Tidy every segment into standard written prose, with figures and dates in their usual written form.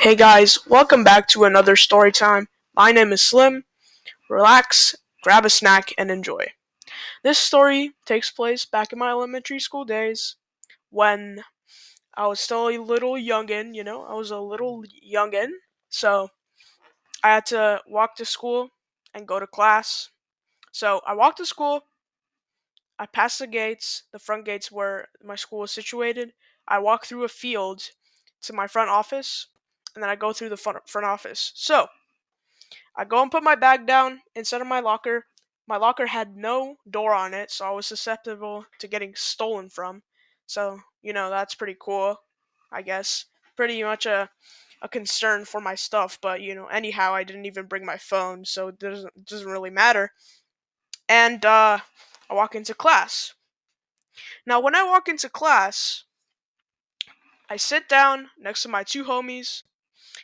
Hey guys, welcome back to another story time. My name is Slim. Relax, grab a snack, and enjoy. This story takes place back in my elementary school days when I was still a little youngin, I was a little youngin. So I had to walk to school and go to class. So I walked to school, I passed the gates, the front gates where my school was situated. I walk through a field to my front office, and then I go through the front office. So I go and put my bag down inside of my locker. My locker had no door on it, so I was susceptible to getting stolen from. So, that's pretty cool, I guess. Pretty much a concern for my stuff, but anyhow, I didn't even bring my phone, so it doesn't really matter. And I walk into class. Now, when I walk into class, I sit down next to my two homies.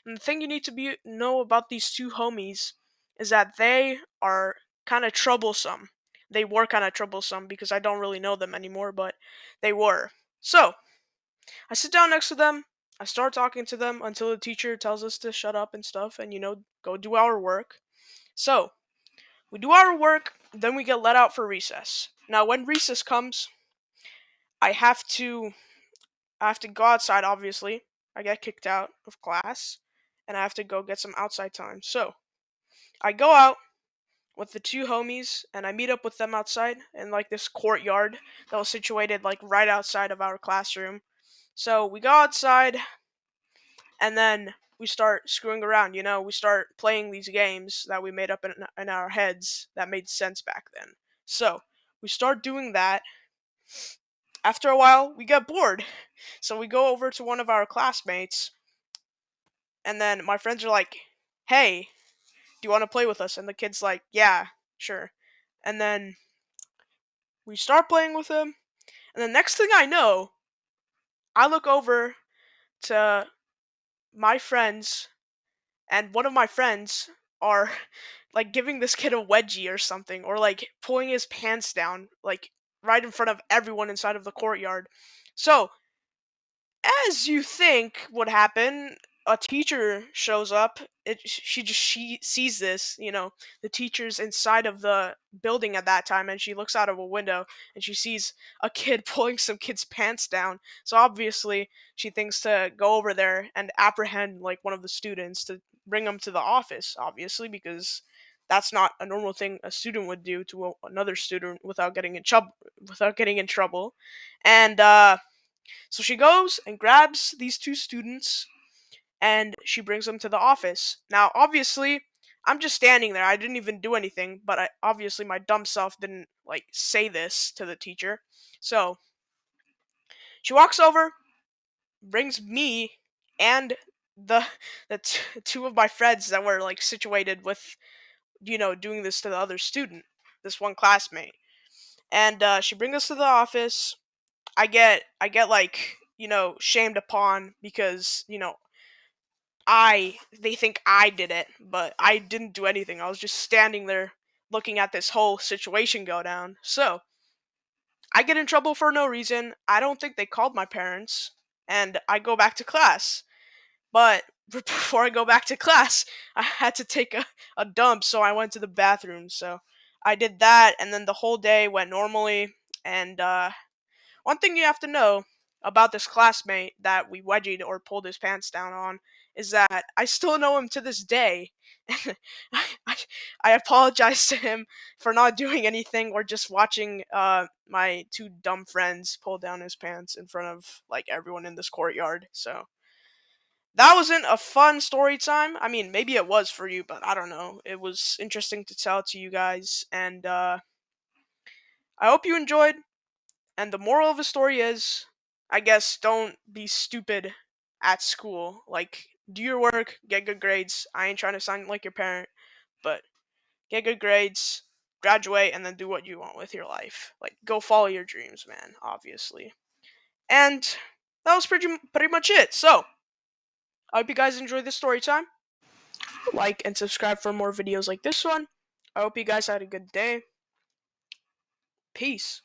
And the thing you need to know about these two homies is that they are kind of troublesome. They were kind of troublesome because I don't really know them anymore, but they were. So I sit down next to them. I start talking to them until the teacher tells us to shut up and stuff, and go do our work. So we do our work, then we get let out for recess. Now, when recess comes, I have to I have to go outside. Obviously, I get kicked out of class, and I have to go get some outside time. So I go out with the two homies and I meet up with them outside in like this courtyard that was situated like right outside of our classroom. So we go outside and then we start screwing around, we start playing these games that we made up in our heads that made sense back then. So we start doing that. After a while, we get bored. So we go over to one of our classmates and then my friends are like, "Hey, do you want to play with us?" And the kid's like, "Yeah, sure." And then we start playing with him. And the next thing I know, I look over to my friends, and one of my friends are like giving this kid a wedgie or something, or like pulling his pants down, like right in front of everyone inside of the courtyard. So as you think would happen, a teacher shows up. She sees this, the teacher's inside of the building at that time, and she looks out of a window and she sees a kid pulling some kid's pants down. So obviously, she thinks to go over there and apprehend like one of the students to bring him to the office. Obviously, because that's not a normal thing a student would do to another student without getting in trouble. And so she goes and grabs these two students and she brings them to the office. Now, obviously, I'm just standing there. I didn't even do anything, but obviously my dumb self didn't like say this to the teacher. So she walks over, brings me and the two of my friends that were like situated with doing this to the other student, this one classmate. And she brings us to the office. I get like shamed upon because they think I did it, but I didn't do anything. I was just standing there looking at this whole situation go down. So I get in trouble for no reason. I don't think they called my parents, and I go back to class. But before I go back to class, I had to take a dump, so I went to the bathroom. So I did that, and then the whole day went normally. And one thing you have to know about this classmate that we wedgied or pulled his pants down on is that I still know him to this day. I, I, I apologize to him for not doing anything or just watching my two dumb friends pull down his pants in front of like everyone in this courtyard. So that wasn't a fun story time. I mean, maybe it was for you, but I don't know. It was interesting to tell to you guys, and I hope you enjoyed. And the moral of the story is, I guess, don't be stupid at school. Like, do your work, get good grades. I ain't trying to sound like your parent, but get good grades, graduate, and then do what you want with your life. Like, go follow your dreams, man, obviously. And that was pretty much it. So, I hope you guys enjoyed this story time. Like and subscribe for more videos like this one. I hope you guys had a good day. Peace.